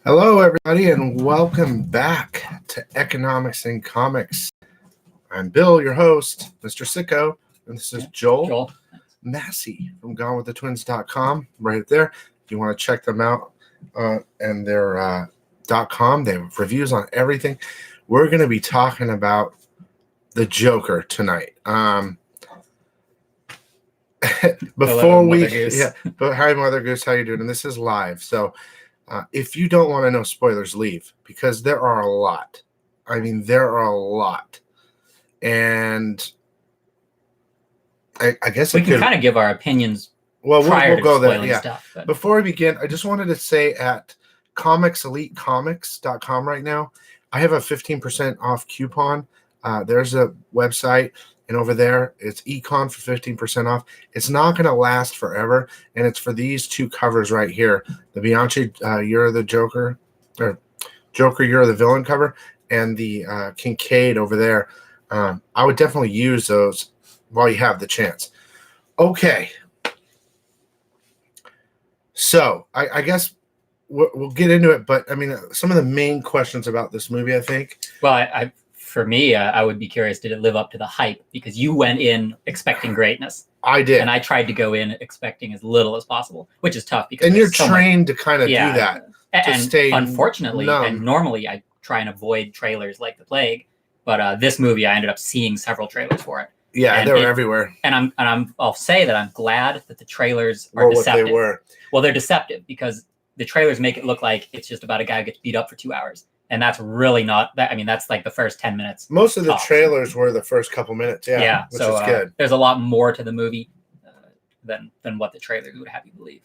Hello, everybody, and welcome back to Economics and Comics. I'm Bill, your host, Mr. Sicko, and this is Joel Massey from GoneWithTheTwins.com, right there. If you want to check them out and their .com, they have reviews on everything. We're going to be talking about the Joker tonight. Before we, but hi, Mother Goose, how you doing? And this is live, so. If you don't want to know spoilers, leave, because there are a lot. I mean, there are a lot. And I guess we can kind of give our opinions. Well, we'll go there. Yeah. Stuff, before we begin, I just wanted to say at comicselitecomics.com right now, I have a 15% off coupon. There's a website. And over there, it's Econ for 15% off. It's not going to last forever, and it's for these two covers right here. The Bianchi, You're the Joker, or Joker, You're the Villain cover, and the Kincaid over there. I would definitely use those while you have the chance. Okay. So, I guess we'll get into it, but, I mean, some of the main questions about this movie, I think. Well, for me, I would be curious, did it live up to the hype? Because you went in expecting greatness. I did. And I tried to go in expecting as little as possible, which is tough. Because and you're trained to kind of do that. And stay unfortunately, numb. And normally I try and avoid trailers like the plague. But this movie, I ended up seeing several trailers for it. Yeah, and they were everywhere. And I'll say that I'm glad that the trailers are deceptive. What they were. Well, they're deceptive because the trailers make it look like it's just about a guy who gets beat up for 2 hours. And that's really not that. I mean, that's like the first 10 minutes. Most of the trailers were the first couple minutes. Yeah. Which is good. There's a lot more to the movie than what the trailers would have you believe.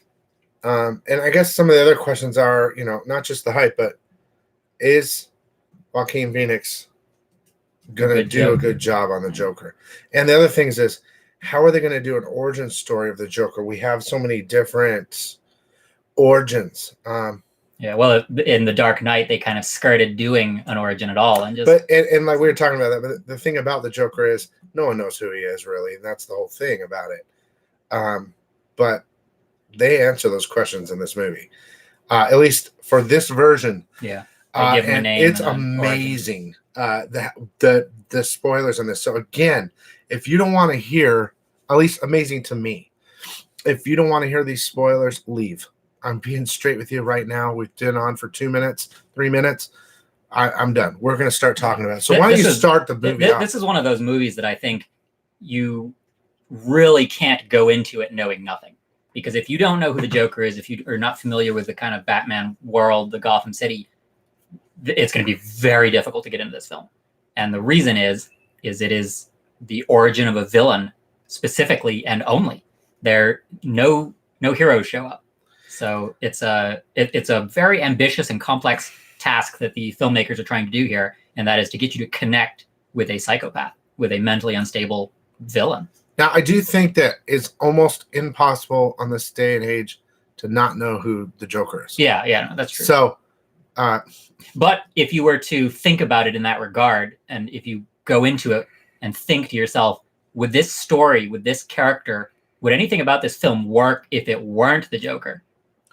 And I guess some of the other questions are, not just the hype, but is Joaquin Phoenix going to do a good job on the Joker? And the other things is, how are they going to do an origin story of the Joker? We have so many different origins. Yeah, well, in The Dark Knight, they kind of skirted doing an origin at all, and just. But and like we were talking about that, but the thing about the Joker is no one knows who he is really, and that's the whole thing about it. But they answer those questions in this movie, at least for this version. Yeah, they give him a name. It's amazing. The spoilers on this. So again, if you don't want to hear, at least amazing to me, if you don't want to hear these spoilers, leave. I'm being straight with you right now. We've been on for 2 minutes, 3 minutes. I'm done. We're going to start talking about it. So why don't you start the movie off? This is one of those movies that I think you really can't go into it knowing nothing. Because if you don't know who the Joker is, if you are not familiar with the kind of Batman world, the Gotham City, it's going to be very difficult to get into this film. And the reason is it is the origin of a villain specifically and only. No heroes show up. So it's a very ambitious and complex task that the filmmakers are trying to do here, and that is to get you to connect with a psychopath, with a mentally unstable villain. Now, I do think that it's almost impossible on this day and age to not know who the Joker is. Yeah, no, that's true. So, but if you were to think about it in that regard, and if you go into it and think to yourself, with this story, with this character, would anything about this film work if it weren't the Joker?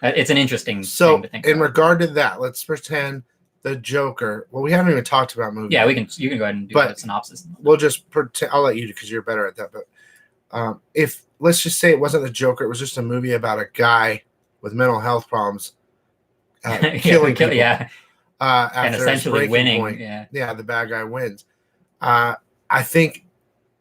It's an interesting thing to think about. In regard to that, let's pretend the Joker. Well, we haven't even talked about movies. Yeah, you can go ahead and do a synopsis. We'll just pretend. I'll let you because you're better at that. But if let's just say it wasn't the Joker, it was just a movie about a guy with mental health problems killing people. Yeah. And essentially winning. Point. Yeah, the bad guy wins. I think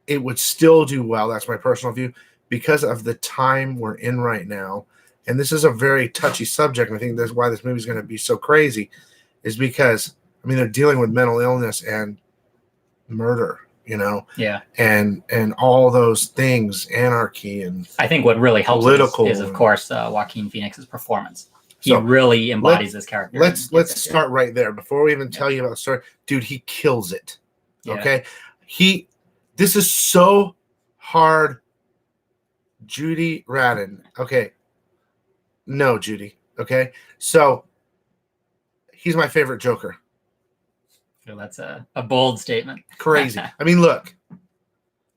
it would still do well. That's my personal view because of the time we're in right now. And this is a very touchy subject, and I think that's why this movie is going to be so crazy, is because, I mean, they're dealing with mental illness and murder, Yeah. And all those things, anarchy, and I think what really helps is of course, Joaquin Phoenix's performance. He really embodies this character. Let's start right there. Before we even tell you about the story, dude, he kills it. Yeah. Okay? This is so hard. Judy Radin. Okay. No, Judy. Okay. So he's my favorite Joker. So that's a bold statement. Crazy. I mean, look,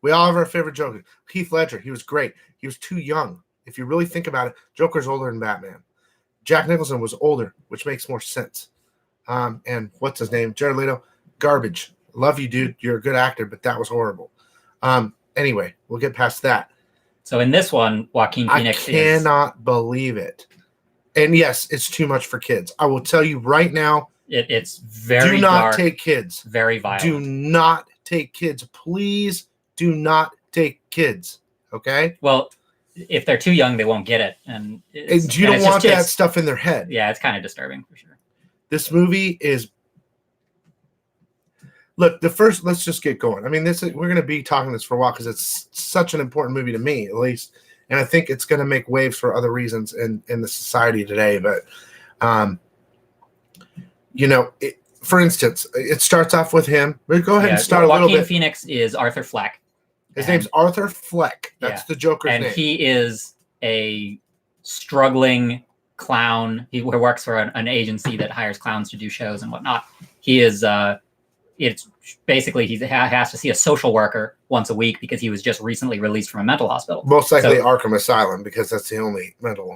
we all have our favorite Joker. Heath Ledger. He was great. He was too young. If you really think about it, Joker's older than Batman. Jack Nicholson was older, which makes more sense. And what's his name? Jared Leto, garbage. Love you, dude. You're a good actor, but that was horrible. Anyway, we'll get past that. So in this one, Joaquin Phoenix I cannot believe it. And yes, it's too much for kids. I will tell you right now. It's very do not dark, take kids. Very violent. Do not take kids. Please do not take kids. Okay? Well, if they're too young, they won't get it. And you don't want that stuff in their head. Yeah, it's kind of disturbing for sure. This movie is... Look, let's just get going. I mean, we're going to be talking this for a while because it's such an important movie to me, at least. And I think it's going to make waves for other reasons in the society today. But, for instance, it starts off with him. We'll go ahead and start a little bit. Joaquin Phoenix is Arthur Fleck. His name's Arthur Fleck. That's the Joker's name. And he is a struggling clown. He works for an agency that hires clowns to do shows and whatnot. He is... it's basically he has to see a social worker once a week because he was just recently released from a mental hospital. Most likely Arkham Asylum, because that's the only mental...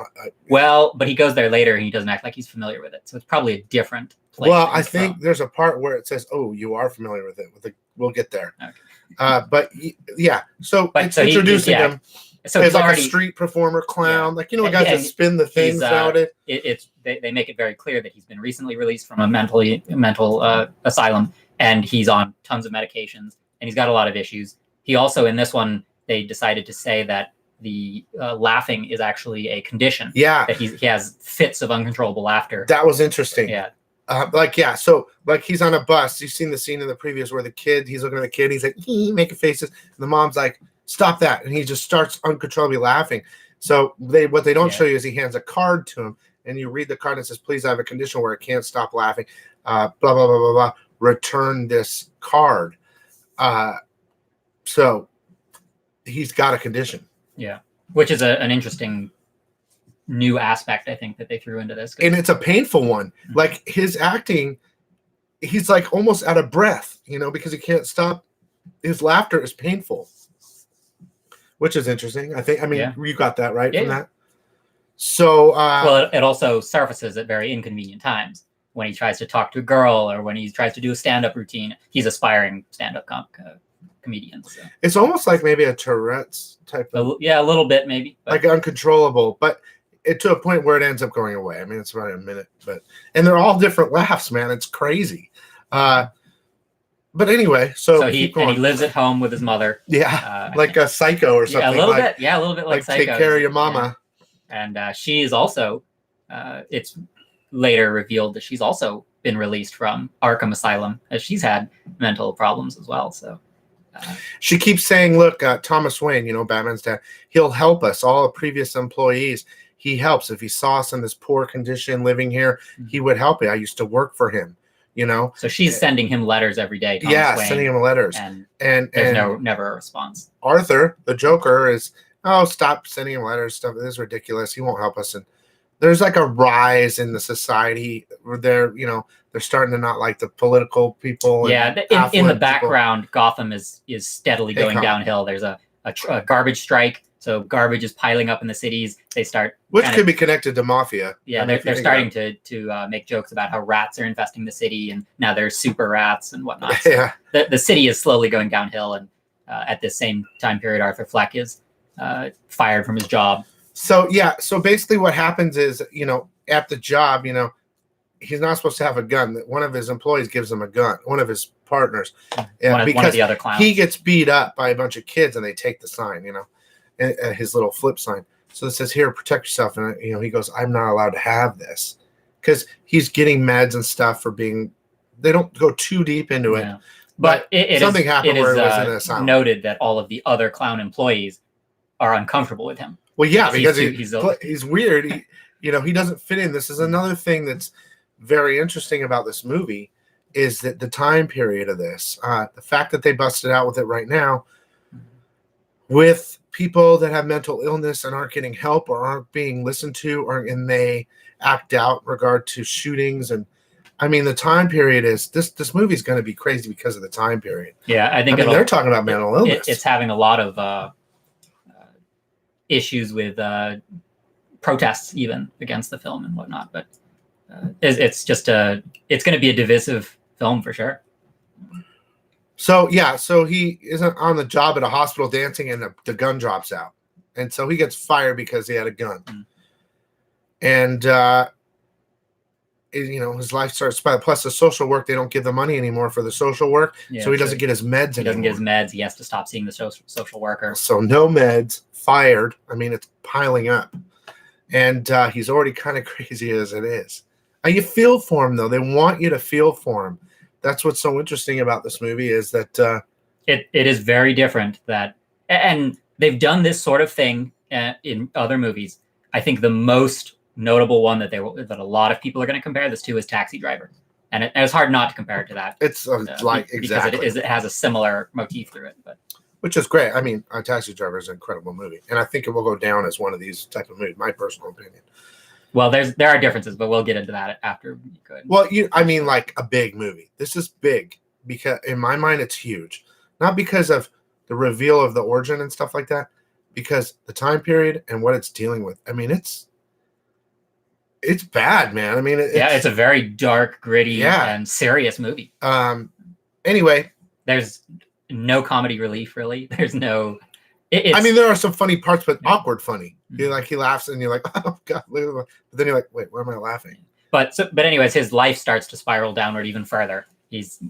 Well, but he goes there later and he doesn't act like he's familiar with it. So it's probably a different place. Well, I think there's a part where it says, oh, you are familiar with it. We'll get there. Okay. But yeah, so it's introducing him so as like a street performer clown. Like, guys that spin the things out it. They make it very clear that he's been recently released from a mental asylum. And he's on tons of medications, and he's got a lot of issues. He also, in this one, they decided to say that the laughing is actually a condition. Yeah. That he has fits of uncontrollable laughter. That was interesting. Yeah. So he's on a bus. You've seen the scene in the previous where he's looking at the kid, he's like, making faces. And the mom's like, stop that. And he just starts uncontrollably laughing. So what they don't show you is he hands a card to him, and you read the card and it says, please, I have a condition where I can't stop laughing. Blah, blah, blah, blah, blah. Return this card. So he's got a condition. Yeah. Which is an interesting new aspect, I think, that they threw into this. And it's a painful one. Like his acting, he's like almost out of breath, because he can't stop. His laughter is painful, which is interesting. You got that right from that. So, well, it also surfaces at very inconvenient times. When he tries to talk to a girl or when he tries to do a stand-up routine. He's aspiring stand-up comedian. So. It's almost like maybe a Tourettes type of... Yeah, a little bit maybe. Like uncontrollable, but to a point where it ends up going away. I mean, it's about a minute. And they're all different laughs, man. It's crazy. But anyway, so he lives at home with his mother. Yeah, like a Psycho or something. Yeah, a little bit. Yeah, a little bit like Psycho. Take care of your mama. Yeah. And she is also... it's later revealed that she's also been released from Arkham Asylum, as she's had mental problems as well. So she keeps saying, look, Thomas Wayne, Batman's dad, he'll help us, all the previous employees. He helps. If he saw us in this poor condition living here, he would help me. I used to work for him, So she's sending him letters every day. Thomas Wayne, sending him letters. And there's never a response. Arthur, the Joker, is, stop sending him letters. Stuff. This is ridiculous. He won't help us. And there's like a rise in the society where they're starting to not like the political people. Yeah, in the background, people. Gotham is steadily going downhill. There's a garbage strike, so garbage is piling up in the cities. They start, which could be connected to mafia. Yeah, they're starting to make jokes about how rats are infesting the city, and now there's super rats and whatnot. So yeah, the city is slowly going downhill, and at this same time period, Arthur Fleck is fired from his job. So basically what happens is, at the job, he's not supposed to have a gun. One of his employees gives him a gun, one of his partners. One of the other clowns. He gets beat up by a bunch of kids and they take the sign, his little flip sign. So it says, here, protect yourself. And, he goes, I'm not allowed to have this. Because he's getting meds and stuff for being, they don't go too deep into it. Yeah. But something happened where it was in an asylum. Noted that all of the other clown employees are uncomfortable with him. Well, yeah, because he's weird. He doesn't fit in. This is another thing that's very interesting about this movie is that the time period of this, the fact that they busted out with it right now, with people that have mental illness and aren't getting help or aren't being listened to, and they act out in regard to shootings. And I mean, the time period is this movie is going to be crazy because of the time period. Yeah, I think they're talking about mental illness. It's having a lot of issues with protests even against the film and whatnot. But it's going to be a divisive film for sure. So yeah, so he isn't on the job at a hospital dancing, and the gun drops out, and so he gets fired because he had a gun, and his life starts. Plus, the social work, they don't give the money anymore for the social work, so he doesn't get his meds. He doesn't get his meds. He has to stop seeing the social worker. So no meds, fired. I mean, it's piling up, and he's already kind of crazy as it is. You feel for him though. They want you to feel for him. That's what's so interesting about this movie is that it is very different. And they've done this sort of thing in other movies. I think the most notable one that a lot of people are going to compare this to is Taxi Driver, and it's hard not to compare it to that. It's exactly because it has a similar motif through it, which is great. I mean, Taxi Driver is an incredible movie, and I think it will go down as one of these type of movies. My personal opinion. Well, there are differences, but we'll get into that after you could. Well, I mean, like a big movie. This is big because in my mind, it's huge. Not because of the reveal of the origin and stuff like that, because the time period and what it's dealing with. I mean, it's bad, man. I mean, it's a very dark, gritty, and serious movie. Anyway, there's no comedy relief, really. There's no. I mean, there are some funny parts, but awkward funny. He laughs, and you're like, oh god. But then you're like, wait, why am I laughing? But anyways, his life starts to spiral downward even further. He's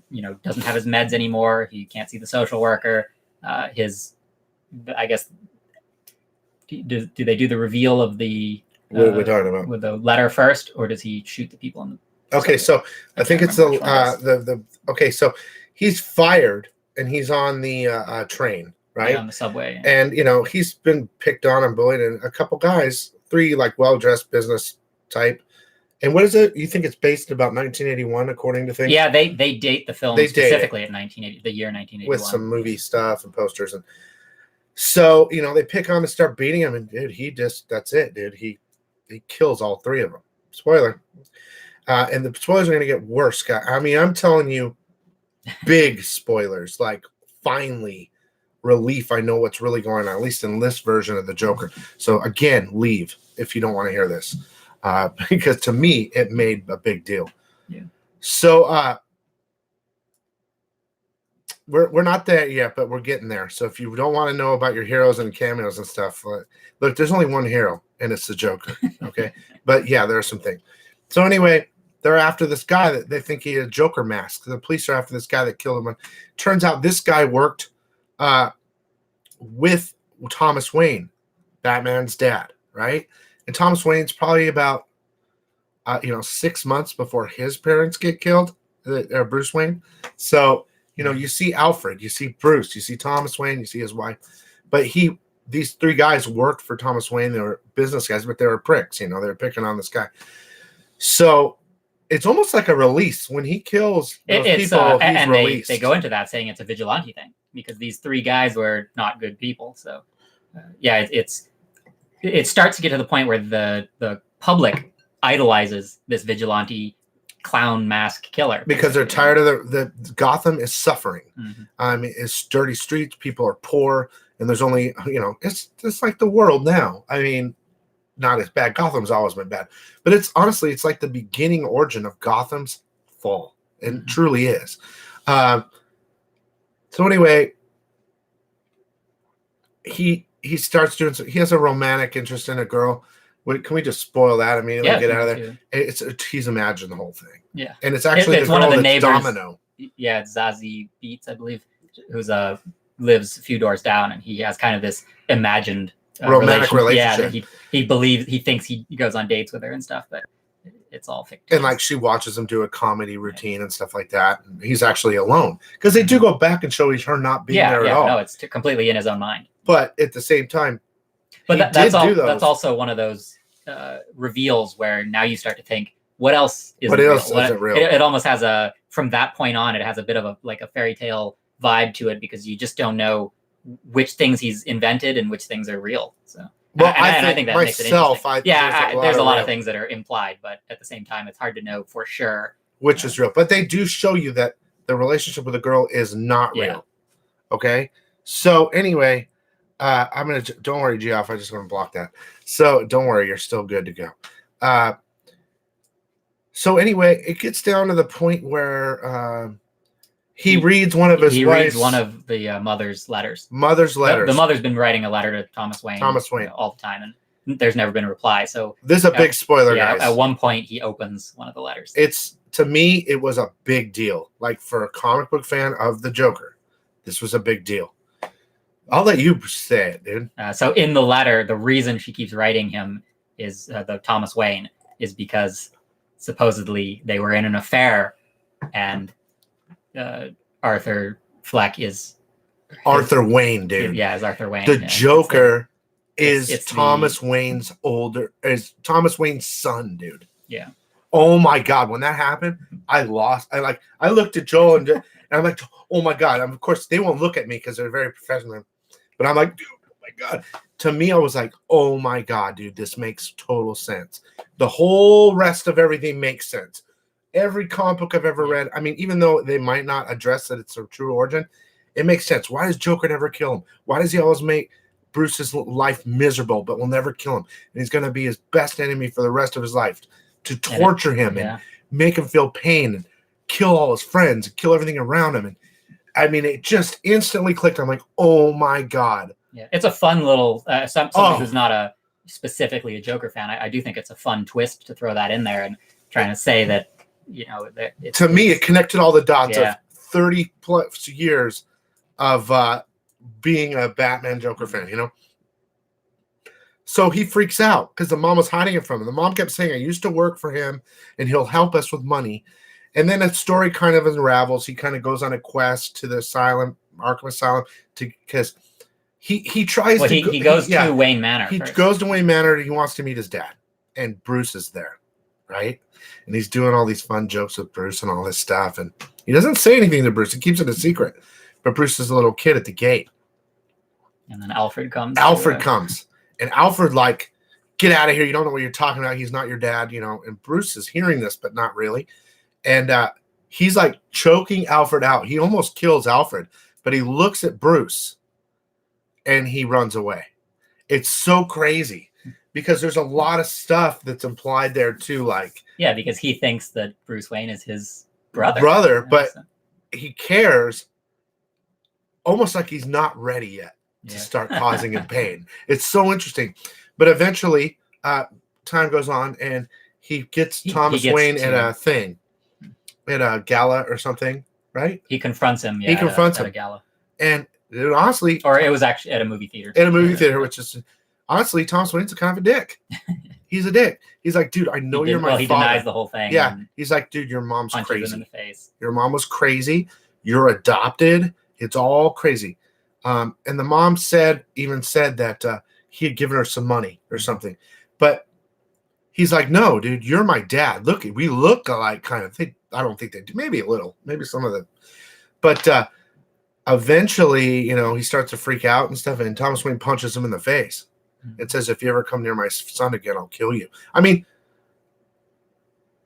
doesn't have his meds anymore. He can't see the social worker. I guess, do they do the reveal of the? What are we talking about? With the letter first, or does he shoot the people in the? Okay, so I think it's the. Okay, so he's fired, and he's on the train. Right? On the subway. And, he's been picked on and bullied, and a couple guys, 3 like well-dressed business type. And what is it? You think it's based about 1981, according to things? Yeah, they date the film specifically at 1980, the year 1981. With some movie stuff and posters. And so, they pick on him and start beating him. And, dude, that's it, dude. He kills all 3 of them. Spoiler. And the spoilers are going to get worse, guys. I mean, I'm telling you, big spoilers. Like, finally, relief. I know what's really going on, at least in this version of the Joker. So again, leave if you don't want to hear this, because to me it made a big deal. Yeah. So we're not there yet, but we're getting there. So if you don't want to know about your heroes and cameos and stuff, look, there's only one hero, and it's the Joker. Okay, but yeah, there are some things. So anyway, they're after this guy that they think he had a Joker mask. The police are after this guy that killed him. Turns out this guy worked with Thomas Wayne, Batman's dad, right? And Thomas Wayne's probably about 6 months before his parents get killed, Bruce Wayne. So you see Alfred, you see Bruce, you see Thomas Wayne, you see his wife, but these 3 guys worked for Thomas Wayne. They were business guys, but they were pricks. They were picking on this guy. So it's almost like a release when he kills those people. He's released. They go into that saying it's a vigilante thing because these 3 guys were not good people. So, it starts to get to the point where the public idolizes this vigilante clown mask killer because they're tired of the Gotham is suffering. Mm-hmm. It's dirty streets. People are poor, and there's only it's like the world now. I mean, not as bad. Gotham's always been bad, but it's like the beginning origin of Gotham's fall. It truly is. So anyway, he starts doing. He has a romantic interest in a girl. Can we just spoil that? I mean, get out of there. He's imagined the whole thing. Yeah, and it's actually it's the one girl of the that's neighbors. Domino. Yeah, it's Zazie Beetz, I believe, who's lives a few doors down, and he has kind of this imagined romantic relationship. Yeah, he thinks he goes on dates with her and stuff, but it's all fictitious. And like she watches him do a comedy routine and stuff like that. And he's actually alone because they do go back and show her not being there at all. No, it's completely in his own mind. But at the same time, but that's also one of those reveals where now you start to think, what else isn't real? It almost has from that point on, it has a bit of a fairy tale vibe to it because you just don't know which things he's invented and which things are real. So, I think that makes it interesting. There's a lot of things that are implied, but at the same time, it's hard to know for sure which is real. But they do show you that the relationship with the girl is not real. Okay, so anyway, I'm gonna don't worry, Geoff. I just want to block that. So don't worry, you're still good to go. So anyway, it gets down to the point where he reads one of his he wife's reads one of the mother's letters. mother's letters. The mother's been writing a letter to Thomas Wayne all the time, and there's never been a reply. So this is a big spoiler, guys. At one point, he opens one of the letters. It's to me, it was a big deal. Like for a comic book fan of the Joker, this was a big deal. I'll let you say it, dude. So in the letter, the reason she keeps writing him is the Thomas Wayne is because supposedly they were in an affair, and Arthur Fleck is Arthur Wayne, dude. Yeah, is Arthur Wayne. The Joker is Thomas Wayne's son, dude. Yeah. Oh my God, when that happened, I looked at Joel and I'm like, oh my God. Of course, they won't look at me because they're very professional. But I'm like, dude, oh my God. To me, I was like, oh my God, dude, this makes total sense. The whole rest of everything makes sense. Every comic book I've ever read, I mean, even though they might not address that it's a true origin, it makes sense. Why does Joker never kill him? Why does he always make Bruce's life miserable, but will never kill him? And he's going to be his best enemy for the rest of his life, to torture him and make him feel pain and kill all his friends and kill everything around him. And I mean, it just instantly clicked. I'm like, oh my God. Yeah, it's a fun little, somebody who's not specifically a Joker fan, I do think it's a fun twist to throw that in there and trying to say that, to me, it connected all the dots of 30 plus years of being a Batman Joker fan, So he freaks out because the mom was hiding it from him. The mom kept saying, I used to work for him and he'll help us with money. And then a story kind of unravels. He kind of goes on a quest to the asylum, Arkham Asylum, because he tries to he goes to Wayne Manor. He goes to Wayne Manor and he wants to meet his dad. And Bruce is there, right? And he's doing all these fun jokes with Bruce and all this stuff. And he doesn't say anything to Bruce. He keeps it a secret. But Bruce is a little kid at the gate. And then Alfred comes. And Alfred, like, get out of here. You don't know what you're talking about. He's not your dad, And Bruce is hearing this, but not really. And he's, like, choking Alfred out. He almost kills Alfred. But he looks at Bruce. And he runs away. It's so crazy. Because there's a lot of stuff that's implied there too, like because he thinks that Bruce Wayne is his brother, but he cares almost like he's not ready yet to start causing him pain. It's so interesting, but eventually, time goes on and he gets Thomas Wayne at a thing, at a gala or something, right? He confronts him. He confronts him at a gala, and honestly, or it was actually at a movie theater. At a movie theater, which is. Honestly, Thomas Wayne's a kind of a dick. He's a dick. He's like, dude, I know you're my father. He denies the whole thing. Yeah. He's like, dude, your mom's crazy. Punches him in the face. Your mom was crazy. You're adopted. It's all crazy. And the mom even said that he had given her some money or something. But he's like, no, dude, you're my dad. Look, we look alike kind of thing. I don't think they do. Maybe a little. Maybe some of them. But eventually, he starts to freak out and stuff. And Thomas Wayne punches him in the face. It says, if you ever come near my son again, I'll kill you. I mean,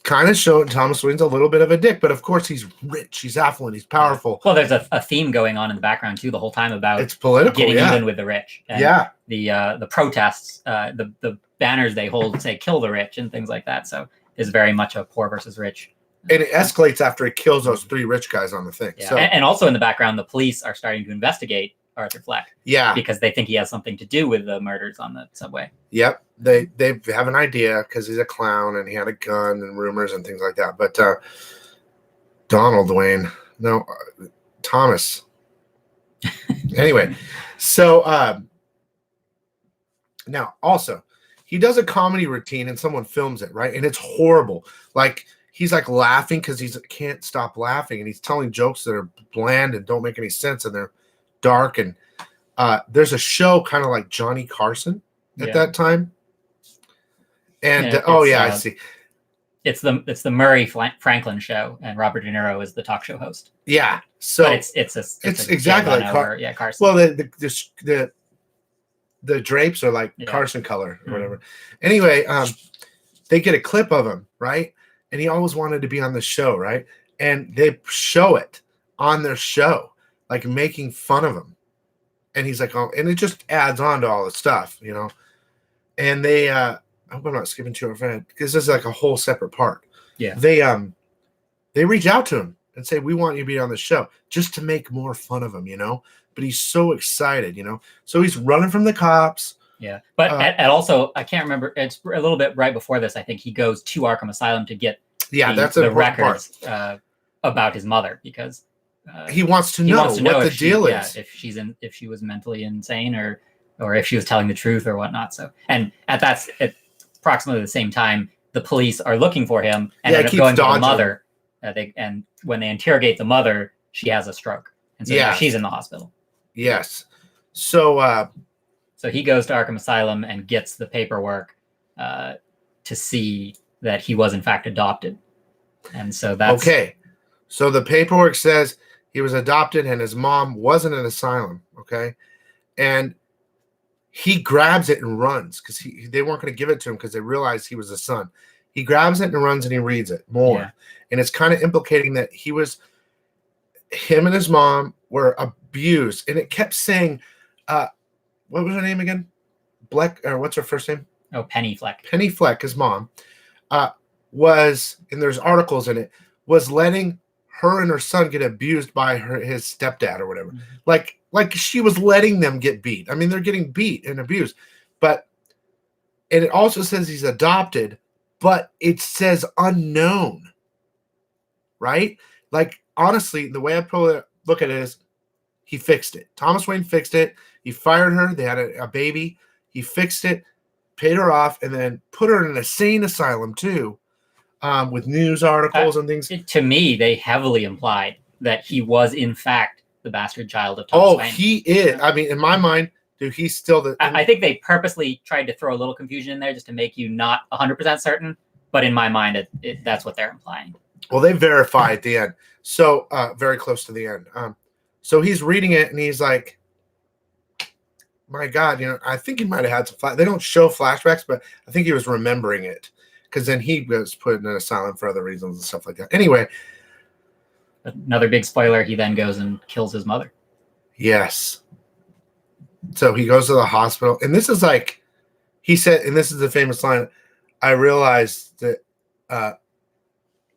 kind of showing Thomas Wayne's a little bit of a dick, but of course he's rich, he's affluent, he's powerful. Well, there's a theme going on in the background too the whole time about it's political, getting even with the rich. And the protests, the banners they hold say "kill the rich" and things like that. So it's very much a poor versus rich. And it escalates after it kills those 3 rich guys on the thing. Yeah. So, and also in the background, the police are starting to investigate Arthur Fleck. Yeah. Because they think he has something to do with the murders on the subway. Yep. They have an idea because he's a clown and he had a gun and rumors and things like that. But Thomas. Anyway, so now also he does a comedy routine and someone films it, right? And it's horrible. Like he's like laughing because he can't stop laughing and he's telling jokes that are bland and don't make any sense and they're dark, and there's a show kind of like Johnny Carson at that time, and I see. It's the Murray Franklin show, and Robert De Niro is the talk show host. Yeah, so but it's exactly like Carson. Well, the drapes are like Carson color or whatever. Anyway, they get a clip of him, right, and he always wanted to be on the show, right, and they show it on their show. Like making fun of him, And he's like, oh, and it just adds on to all the stuff, you know. And they, I hope I'm not skipping too far because this is like a whole separate part. Yeah. They reach out to him and say, we want you to be on the show, just to make more fun of him, you know. But he's so excited, you know. So he's running from the cops. Yeah, but and also I can't remember. It's a little bit right before this. I think he goes to Arkham Asylum to get that's the records about his mother because he wants to know what the deal is. Yeah, if she was mentally insane or if she was telling the truth or whatnot. So at approximately the same time, the police are looking for him and end up going to the mother. And when they interrogate the mother, she has a stroke, and so now she's in the hospital. Yes, so he goes to Arkham Asylum and gets the paperwork to see that he was in fact adopted, and so that's okay. So the paperwork says he was adopted and his mom wasn't in an asylum. Okay, and he grabs it and runs because they weren't going to give it to him because they realized he was a son. He grabs it and runs and he reads it more, and it's kind of implicating that him and his mom were abused, and it kept saying, what was her name again? Fleck, or what's her first name? Oh, Penny Fleck. Penny Fleck, his mom, was, and there's articles in it, was letting her and her son get abused by his stepdad or whatever. Mm-hmm. Like she was letting them get beat. I mean, they're getting beat and abused. And it also says he's adopted, but it says unknown. Right? Like, honestly, the way I look at it is he fixed it. Thomas Wayne fixed it. He fired her. They had a baby. He fixed it, paid her off, and then put her in an insane asylum too, with news articles and things. To me, they heavily implied that he was, in fact, the bastard child of Thomas Wayne. He is. I mean, in my mind, dude, he's still the... I think they purposely tried to throw a little confusion in there just to make you not 100% certain, but in my mind, that's what they're implying. Well, they verify at the end. So, very close to the end. So he's reading it, and he's like, my God, you know, I think he might have had some they don't show flashbacks, but I think he was remembering it because then he was put in an asylum for other reasons and stuff like that. Anyway. Another big spoiler, he then goes and kills his mother. Yes. So he goes to the hospital, and this is like, he said, and this is the famous line, I realized that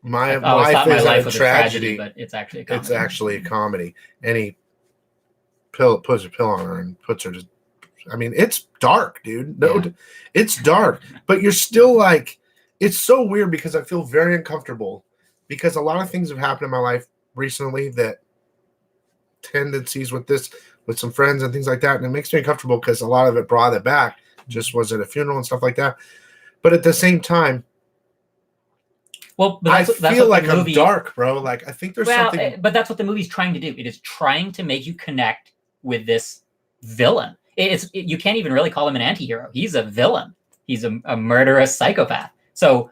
my life is a tragedy, but it's actually a comedy. It's actually a comedy. And he puts a pill on her and puts her to, I mean, it's dark, dude. No, it's dark, but you're still like, it's so weird because I feel very uncomfortable because a lot of things have happened in my life recently that tendencies with some friends and things like that. And it makes me uncomfortable because a lot of it brought it back, just was at a funeral and stuff like that. But at the same time, well, I feel like I'm dark, bro. Like, I think there's something. But that's what the movie's trying to do. It is trying to make you connect with this villain. You can't even really call him an anti-hero. He's a villain. He's a murderous psychopath. So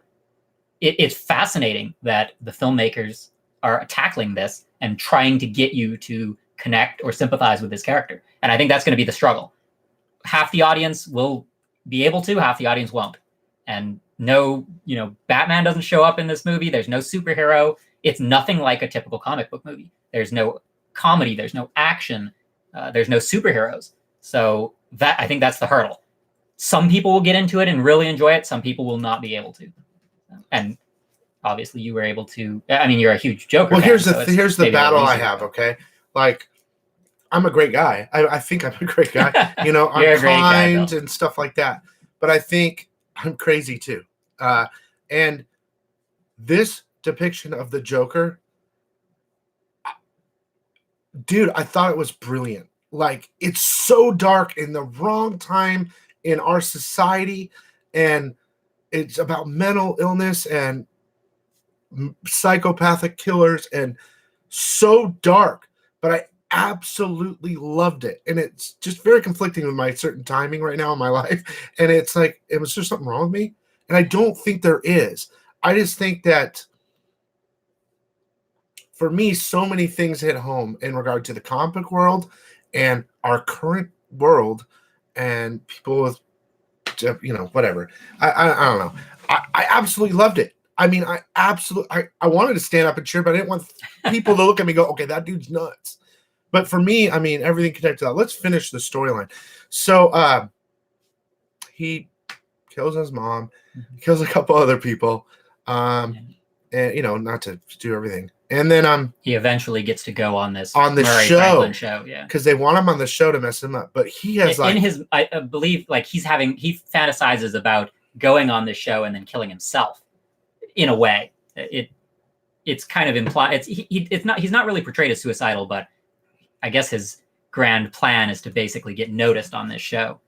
it's fascinating that the filmmakers are tackling this and trying to get you to connect or sympathize with this character. And I think that's going to be the struggle. Half the audience will be able to, half the audience won't. And no, Batman doesn't show up in this movie. There's no superhero. It's nothing like a typical comic book movie. There's no comedy. There's no action. There's no superheroes. So I think that's the hurdle. Some people will get into it and really enjoy it. Some people will not be able to. And obviously you were able to. I mean, you're a huge Joker fan. Here's the battle I have, okay? Like, I'm a great guy. I think I'm a great guy. I'm kind and stuff like that. But I think I'm crazy too. And this depiction of the Joker, dude, I thought it was brilliant. Like, it's so dark in the wrong time in our society, and it's about mental illness and psychopathic killers, and so dark, but I absolutely loved it. And it's just very conflicting with my certain timing right now in my life. And it's like, was there something wrong with me? And I don't think there is. I just think that for me, so many things hit home in regard to the comic book world and our current world and people with, whatever. I don't know. I absolutely loved it. I mean, I wanted to stand up and cheer, but I didn't want people to look at me and go, okay, that dude's nuts. But for me, I mean, everything connected to that. Let's finish the storyline. So he kills his mom, kills a couple other people, and not to do everything. And then he eventually gets to go on this Murray show. Franklin show, yeah, because they want him on the show to mess him up. But he has in his, I believe, like he fantasizes about going on this show and then killing himself. In a way, it's kind of implied. He's not really portrayed as suicidal, but I guess his grand plan is to basically get noticed on this show.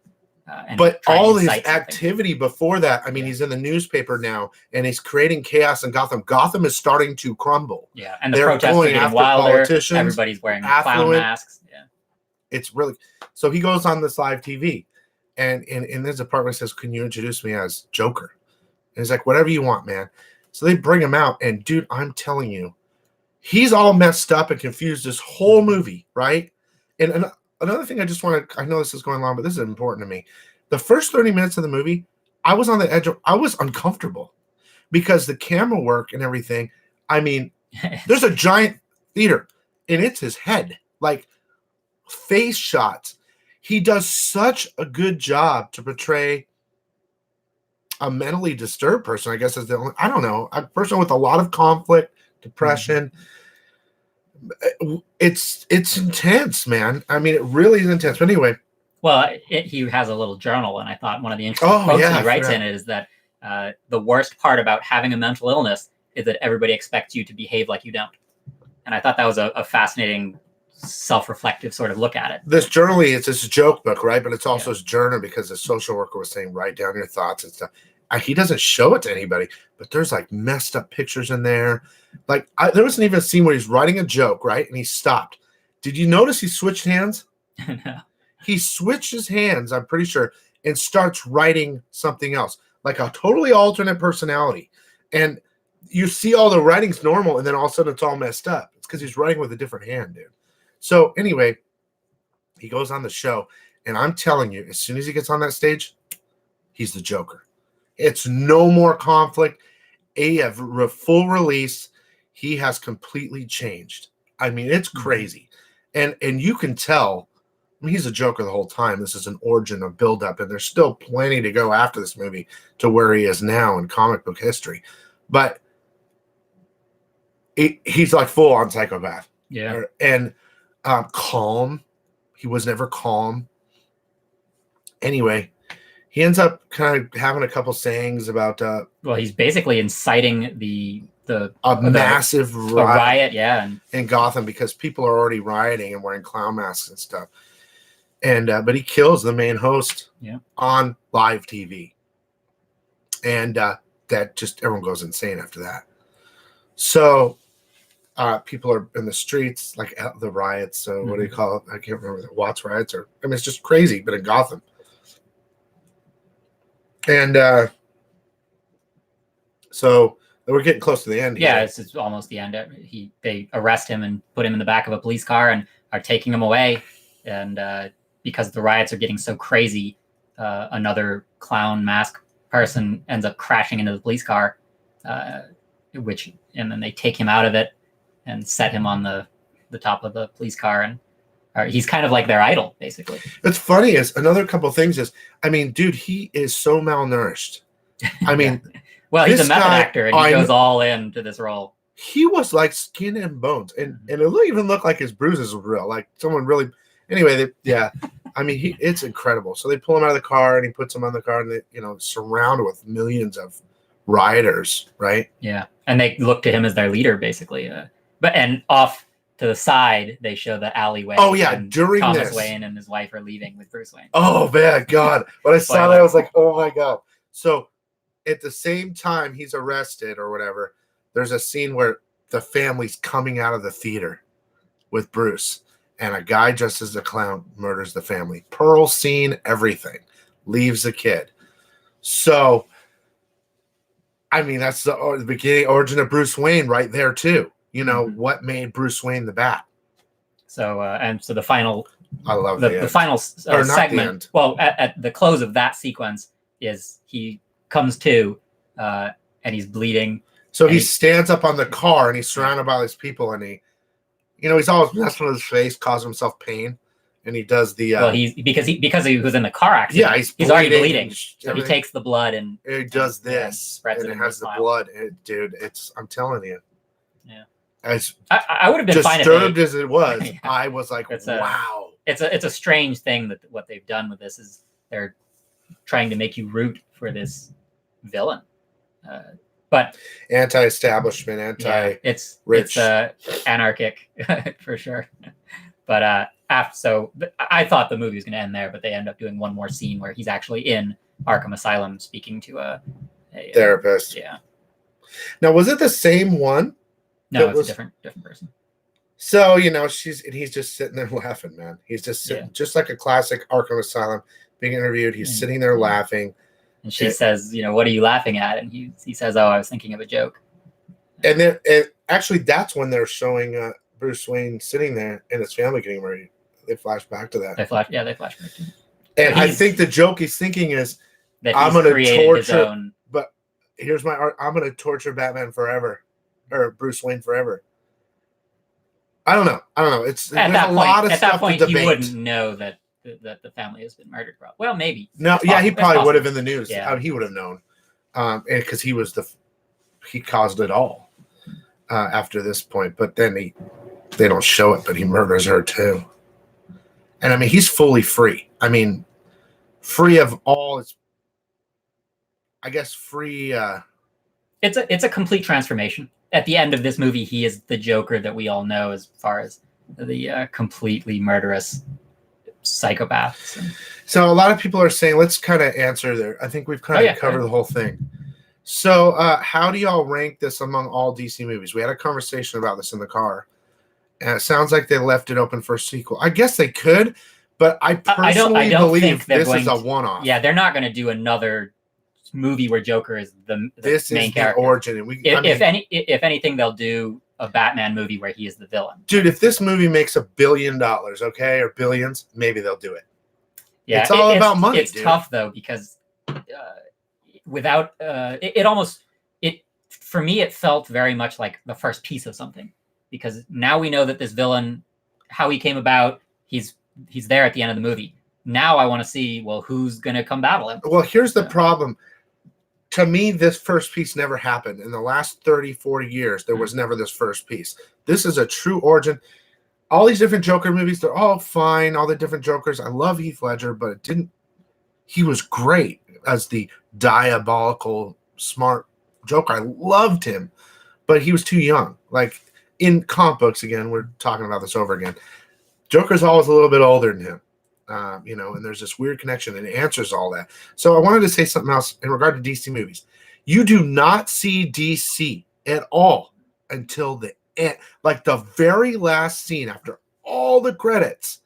But all his activity before that, I mean, he's in the newspaper now, and he's creating chaos in Gotham. Gotham is starting to crumble. Yeah, and the protests are getting wilder. Politicians, everybody's wearing clown masks. Yeah, it's really. So he goes on this live TV, and in his apartment says, "Can you introduce me as Joker?" And he's like, "Whatever you want, man." So they bring him out, and dude, I'm telling you, he's all messed up and confused this whole movie, right? And another thing I know this is going long, but this is important to me. The first 30 minutes of the movie, I was on the edge I was uncomfortable because the camera work and everything. I mean, there's a giant theater and it's his head, like face shots. He does such a good job to portray a mentally disturbed person, I guess is the only, I don't know, a person with a lot of conflict, depression. It's intense, man. I mean, it really is intense. But anyway. Well, he has a little journal, and I thought one of the interesting quotes he writes in it is that the worst part about having a mental illness is that everybody expects you to behave like you don't. And I thought that was a fascinating, self-reflective sort of look at it. This journal, it's this joke book, right? But it's also his journal because the social worker was saying, write down your thoughts and stuff. He doesn't show it to anybody, but there's like messed up pictures in there. Like there wasn't even a scene where he's writing a joke, right? And he stopped. Did you notice he switched hands? No. He switches hands, I'm pretty sure, and starts writing something else, like a totally alternate personality. And you see all the writing's normal, and then all of a sudden it's all messed up. It's because he's writing with a different hand, dude. So anyway, he goes on the show, and I'm telling you, as soon as he gets on that stage, he's the Joker. It's no more conflict. Full release. He has completely changed. I mean, it's crazy. And you can tell, I mean, he's a Joker the whole time. This is an origin, a buildup, and there's still plenty to go after this movie to where he is now in comic book history. But he's like full on psychopath. Yeah. And calm. He was never calm. Anyway, he ends up kind of having a couple sayings about. Well, he's basically inciting a massive riot, yeah, in Gotham because people are already rioting and wearing clown masks and stuff. And but he kills the main host on live TV, and that just everyone goes insane after that. So people are in the streets, like at the riots. So what do you call it? I can't remember the Watts riots, or I mean, it's just crazy, but in Gotham. And so we're getting close to the end. Yeah, it's almost the end. They arrest him and put him in the back of a police car and are taking him away. And because the riots are getting so crazy, another clown mask person ends up crashing into the police car, and then they take him out of it and set him on the top of the police car, and he's kind of like their idol, basically. What's funny is another couple of things is, I mean, dude, he is so malnourished. I mean, well, he's a method actor, and he goes all into this role. He was like skin and bones, and it even looked like his bruises were real, like someone really. Anyway, I mean, it's incredible. So they pull him out of the car, and he puts him on the car, and they, surrounded with millions of rioters, right? Yeah, and they look to him as their leader, basically. And off to the side, they show the alleyway. Oh yeah, during Thomas Wayne and his wife are leaving with Bruce Wayne. Oh man, God! When I saw that, I was like, oh my God. So at the same time he's arrested or whatever, there's a scene where the family's coming out of the theater with Bruce, and a guy dressed as a clown murders the family. Pearl scene, everything, leaves the kid. So, I mean, that's the beginning origin of Bruce Wayne right there too. What made Bruce Wayne the Bat? So so the final, I love the final segment. Well, at the close of that sequence is he comes to, and he's bleeding. So he stands up on the car, and he's surrounded by these people, and You know, he's always messing with his face, causing himself pain, and he does the. Well, because he was in the car accident. Yeah, he's already bleeding. So he takes the blood and he does this, and spreads and it it in has the smile. blood. Dude, I'm telling you. Yeah. As I would have been fine disturbed as it was. Yeah. I was like, wow. It's a strange thing that what they've done with this is they're trying to make you root for this villain. But Anti-establishment, it's anarchic for sure. But I thought the movie was going to end there, but they end up doing one more scene where he's actually in Arkham Asylum speaking to a therapist. Yeah. Now, was it the same one? No, it's a different person. So, you know, he's just sitting there laughing, man. He's just sitting, just like a classic Arkham Asylum being interviewed. He's sitting there laughing. And she says, you know, what are you laughing at? And he says, oh, I was thinking of a joke. And then actually, that's when they're showing Bruce Wayne sitting there and his family getting murdered. They flash back to that. They flash back to it. And I think the joke he's thinking is that I'm going to torture his own... But here's my art. I'm going to torture Batman forever, or Bruce Wayne forever. I don't know. It's at that a lot of at stuff that point, to debate. He wouldn't know that the family has been murdered. Well, maybe. No, yeah, he probably would have in the news. Yeah. He would have known, because he caused it all after this point. But then they don't show it, but he murders her too. And I mean, he's fully free. I mean, free of all its, I guess, free. It's a complete transformation. At the end of this movie, he is the Joker that we all know as far as the completely murderous psychopath. So a lot of people are saying, let's kind of answer there. I think we've kind of covered the whole thing. So how do y'all rank this among all DC movies? We had a conversation about this in the car. And it sounds like they left it open for a sequel. I guess they could, but I personally believe this is a one-off. Yeah, they're not going to do another movie where Joker is the main character. The origin. And if anything, they'll do a Batman movie where he is the villain. Dude, if this movie makes $1 billion, okay, or billions, maybe they'll do it. Yeah, it's all about money. It's tough though because without for me, it felt very much like the first piece of something. Because now we know that this villain, how he came about, he's there at the end of the movie. Now I want to see, well, who's going to come battle him? Well, here's the problem. To me, this first piece never happened. In the last 30, 40 years, there was never this first piece. This is a true origin. All these different Joker movies, they're all fine. All the different Jokers. I love Heath Ledger, but he was great as the diabolical, smart Joker. I loved him, but he was too young. Like, in comic books, again, we're talking about this over again. Joker's always a little bit older than him, and there's this weird connection, and it answers all that. So I wanted to say something else in regard to DC movies. You do not see DC at all until the end, like the very last scene after all the credits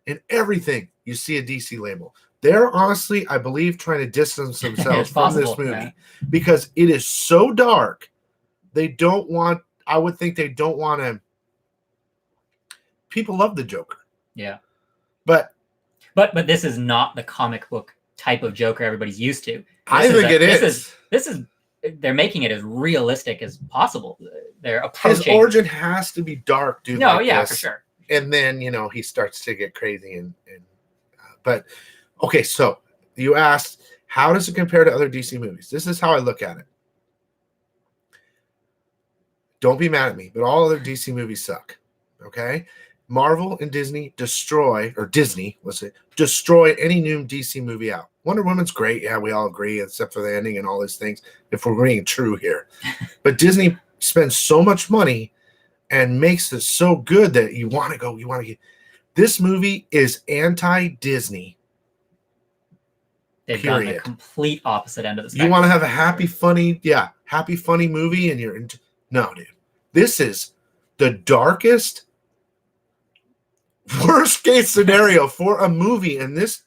and everything. You see a DC label. They're honestly, I believe, trying to distance themselves from this movie because it is so dark. They don't want. I would think they don't want to. People love the Joker. Yeah. But this is not the comic book type of Joker everybody's used to. I think it is. This is they're making it as realistic as possible. They're approaching. His origin has to be dark, dude. No, like yeah, this. for sure. And then, he starts to get crazy but okay, so you asked, how does it compare to other DC movies? This is how I look at it. Don't be mad at me, but all other DC movies suck. Okay? Marvel and Disney destroy any new DC movie out. Wonder Woman's great. Yeah, we all agree, except for the ending and all these things, if we're being true here. But Disney spends so much money and makes this so good that you want to go, This movie is anti-Disney. They've gone the complete opposite end of the spectrum. You want to have a happy, funny movie, and you're into... No, dude. This is the darkest, worst case scenario for a movie in this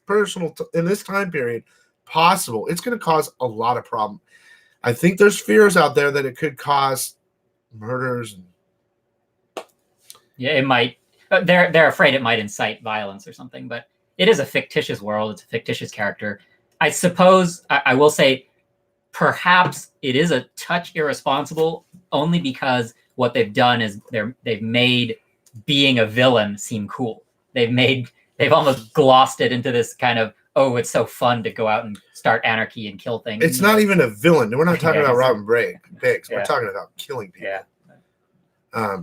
time period possible. It's going to cause a lot of problem. I think there's fears out there that it could cause murders. Yeah, it might. They're afraid it might incite violence or something. But it is a fictitious world. It's a fictitious character. I suppose I will say perhaps it is a touch irresponsible only because what they've done is they've made being a villain seem cool. They've almost glossed it into this kind of, oh, it's so fun to go out and start anarchy and kill things. It's not even a villain. We're not talking about Robin Biggs. Yeah. We're talking about killing people. Yeah.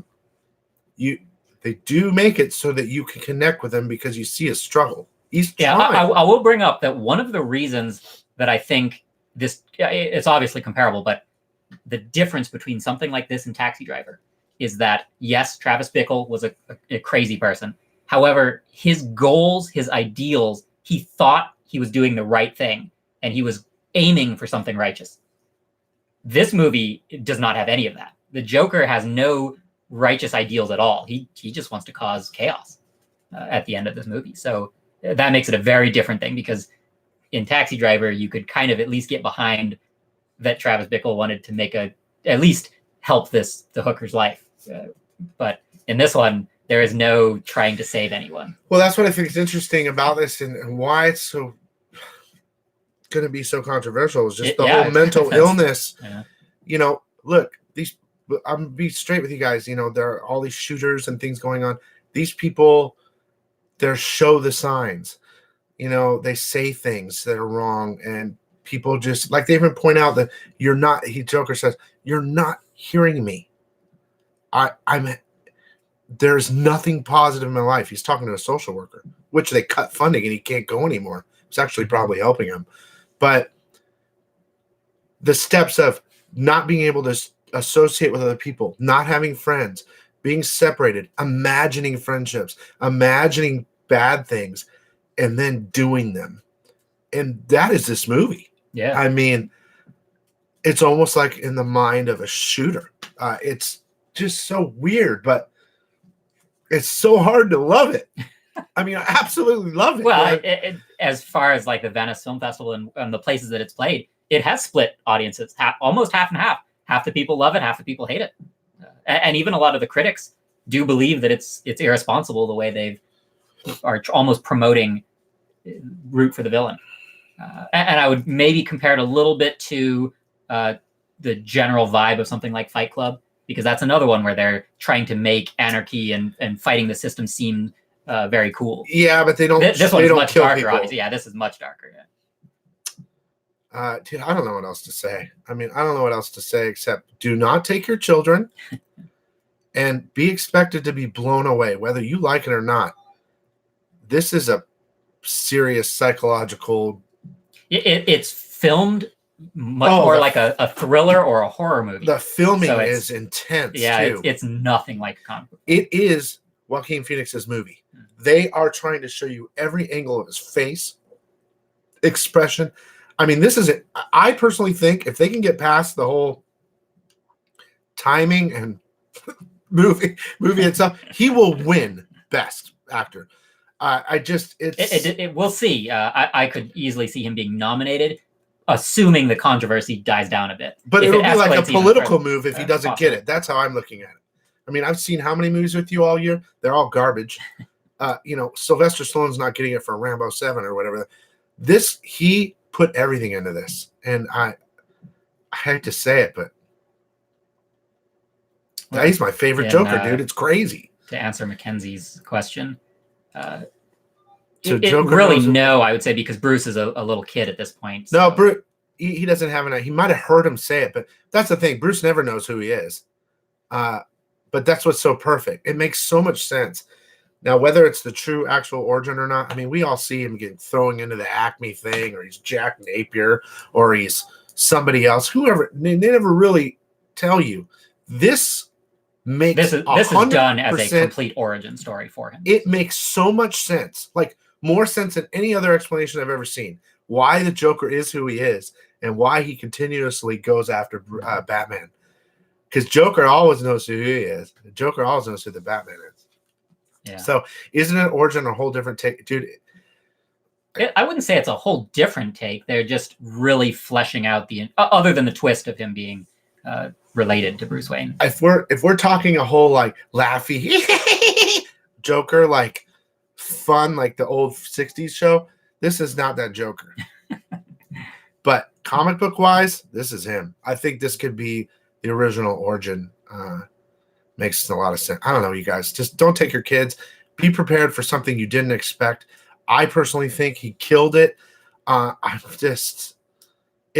They do make it so that you can connect with him because you see his struggle. He's yeah. trying. I will bring up that one of the reasons that I think it's obviously comparable, but the difference between something like this and Taxi Driver is that, yes, Travis Bickle was a crazy person. However, his goals, his ideals, he thought he was doing the right thing, and he was aiming for something righteous. This movie does not have any of that. The Joker has no righteous ideals at all. He just wants to cause chaos at the end of this movie. So that makes it a very different thing, because in Taxi Driver, you could kind of at least get behind that Travis Bickle wanted to make at least help the hooker's life. But in this one, there is no trying to save anyone. Well, that's what I think is interesting about this, and why it's so going to be so controversial is just the whole mental illness. Yeah. Look, I'm going to be straight with you guys. There are all these shooters and things going on. These people, they show the signs. They say things that are wrong, and people just, like, they even point out that Joker says, you're not hearing me. There's nothing positive in my life. He's talking to a social worker, which they cut funding and he can't go anymore. It's actually probably helping him. But the steps of not being able to associate with other people, not having friends, being separated, imagining friendships, imagining bad things, and then doing them. And that is this movie. Yeah. I mean, it's almost like in the mind of a shooter. It's just so weird, but it's so hard to love it. I mean, I absolutely love it. Well, as far as like the Venice Film Festival and the places that it's played, it has split audiences, almost half and half. Half the people love it, half the people hate it. And even a lot of the critics do believe that it's irresponsible the way they are almost promoting root for the villain. And I would maybe compare it a little bit to the general vibe of something like Fight Club, because that's another one where they're trying to make anarchy and fighting the system seem very cool. Yeah, but they don't. This one's much darker, people. obviously. Yeah, this is much darker. Yeah. Dude, I don't know what else to say. I mean, I don't know what else to say except do not take your children and be expected to be blown away, whether you like it or not. This is a serious psychological. It's filmed much more like a thriller or a horror movie. The filming is intense. Yeah, too. It's nothing like a comic book. It is Joaquin Phoenix's movie. They are trying to show you every angle of his face, expression. I mean, this is it. I personally think if they can get past the whole timing and movie itself, he will win Best Actor. We'll see. I could easily see him being nominated, assuming the controversy dies down a bit. But it'll be like a political move if he doesn't get it. That's how I'm looking at it. I mean, I've seen how many movies with you all year? They're all garbage. Sylvester Stallone's not getting it for Rambo 7 or whatever. He put everything into this. And I hate to say it, but he's my favorite Joker, dude. It's crazy. To answer Mackenzie's question, I would say, because Bruce is a little kid at this point. So. No, Bruce, he doesn't have he might have heard him say it, but that's the thing. Bruce never knows who he is. But that's what's so perfect. It makes so much sense. Now, whether it's the true actual origin or not, I mean, we all see him get throwing into the Acme thing, or he's Jack Napier, or he's somebody else, whoever. They never really tell you. This makes this is done as a complete origin story for him. It makes so much sense, like more sense than any other explanation I've ever seen. Why the Joker is who he is, and why he continuously goes after Batman. Because Joker always knows who he is. The Joker always knows who the Batman is. Yeah. So isn't it origin a whole different take, dude? I wouldn't say it's a whole different take. They're just really fleshing out other than the twist of him being related to Bruce Wayne. If we're talking a whole like laughy Joker, like fun, like the old 60s show, this is not that Joker. But comic book wise, this is him. I think this could be the original origin Makes a lot of sense. I don't know, you guys. Just don't take your kids. Be prepared for something you didn't expect. I personally think he killed it. It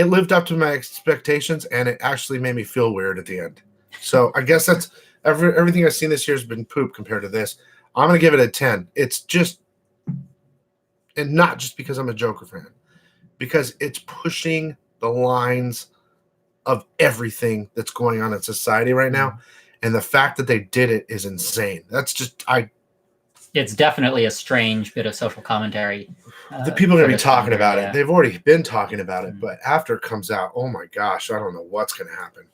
lived up to my expectations, and it actually made me feel weird at the end. So I guess that's everything I've seen this year has been poop compared to this. I'm going to give it a 10. It's just, and not just because I'm a Joker fan, because it's pushing the lines of everything that's going on in society right now. And the fact that they did it is insane. That's just, it's definitely a strange bit of social commentary. The people are going to be talking about it. They've already been talking about it, but after it comes out, oh my gosh, I don't know what's going to happen.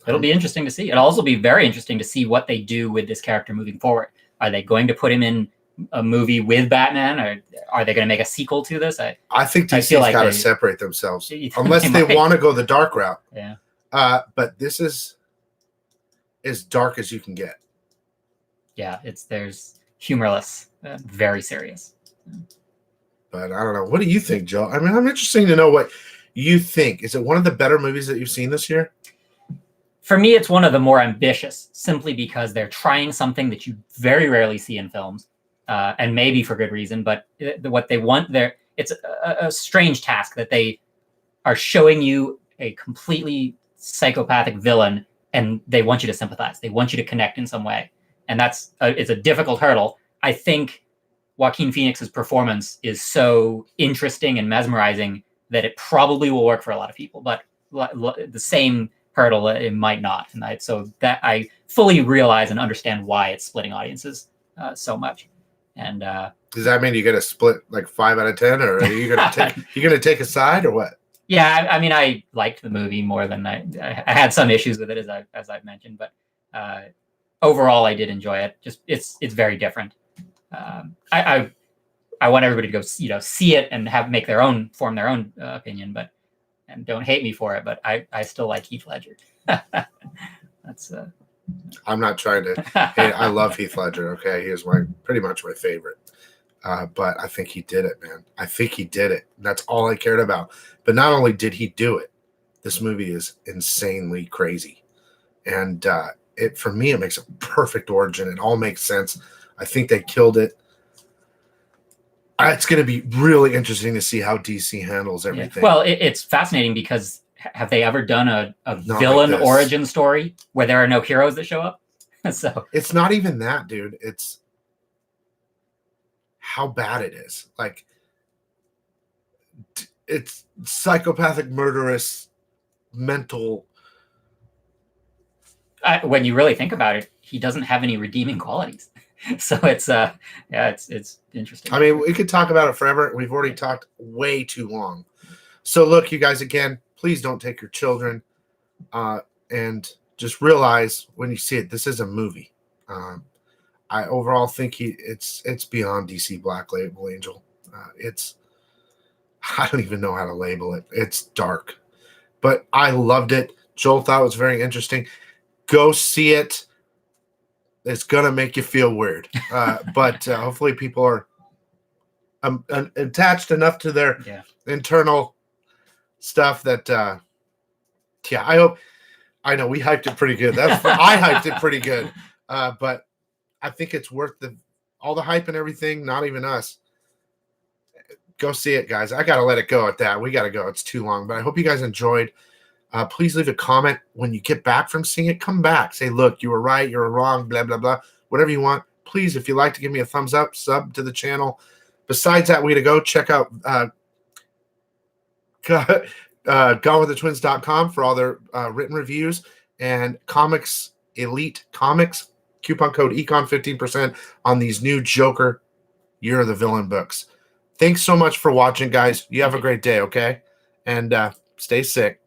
It'll be interesting to see. It'll also be very interesting to see what they do with this character moving forward. Are they going to put him in a movie with Batman, or are they going to make a sequel to this? I think DC's got to separate themselves unless they want to go the dark route. Yeah. But this is as dark as you can get. Yeah, there's humorless, very serious. But I don't know. What do you think, Joe? I mean, I'm interested to know what you think. Is it one of the better movies that you've seen this year? For me, it's one of the more ambitious, simply because they're trying something that you very rarely see in films, and maybe for good reason. But what they want there, it's a strange task that they are showing you a completely psychopathic villain, and they want you to sympathize. They want you to connect in some way, and it's a difficult hurdle. I think Joaquin Phoenix's performance is so interesting and mesmerizing that it probably will work for a lot of people, but the same hurdle, it might not. And so that I fully realize and understand why it's splitting audiences so much. And does that mean you get a split like 5 out of 10, or are you gonna take a side, or what? Yeah, I mean, I liked the movie more than I had some issues with it, as I've mentioned, but overall I did enjoy it. Just it's very different. I want everybody to go, see it and form their own opinion, and don't hate me for it. But I still like Heath Ledger. That's. I'm not trying to. I love Heath Ledger. Okay, he is pretty much my favorite. But I think he did it, man. I think he did it. That's all I cared about. But not only did he do it, this movie is insanely crazy, and for me, it makes a perfect origin. It all makes sense. I think they killed it. It's going to be really interesting to see how DC handles everything. Yeah. Well, it's fascinating because have they ever done a villain origin story where there are no heroes that show up? So it's not even that, dude. It's how bad it is. Like, it's psychopathic, murderous, mental. When you really think about it, he doesn't have any redeeming qualities. So it's interesting. I mean, we could talk about it forever. We've already talked way too long. So look, you guys, again, please don't take your children, and just realize when you see it, this is a movie. I overall think it's beyond DC Black Label Angel. I don't even know how to label it. It's dark, but I loved it. Joel thought it was very interesting. Go see it. It's going to make you feel weird. But hopefully people are attached enough to their internal stuff that, I know we hyped it pretty good. I hyped it pretty good. But I think it's worth all the hype and everything, not even us. Go see it, guys. I got to let it go at that. We got to go. It's too long. But I hope you guys enjoyed. Please leave a comment when you get back from seeing it. Come back. Say, look, you were right, you were wrong, blah, blah, blah. Whatever you want. Please, if you'd like to give me a thumbs up, sub to the channel. Besides that, we got to go check out GoneWithTheTwins.com for all their written reviews, and Comics Elite Comics. Coupon code ECON 15% on these new Joker Year of the Villain books. Thanks so much for watching, guys. You have a great day, okay? And stay sick.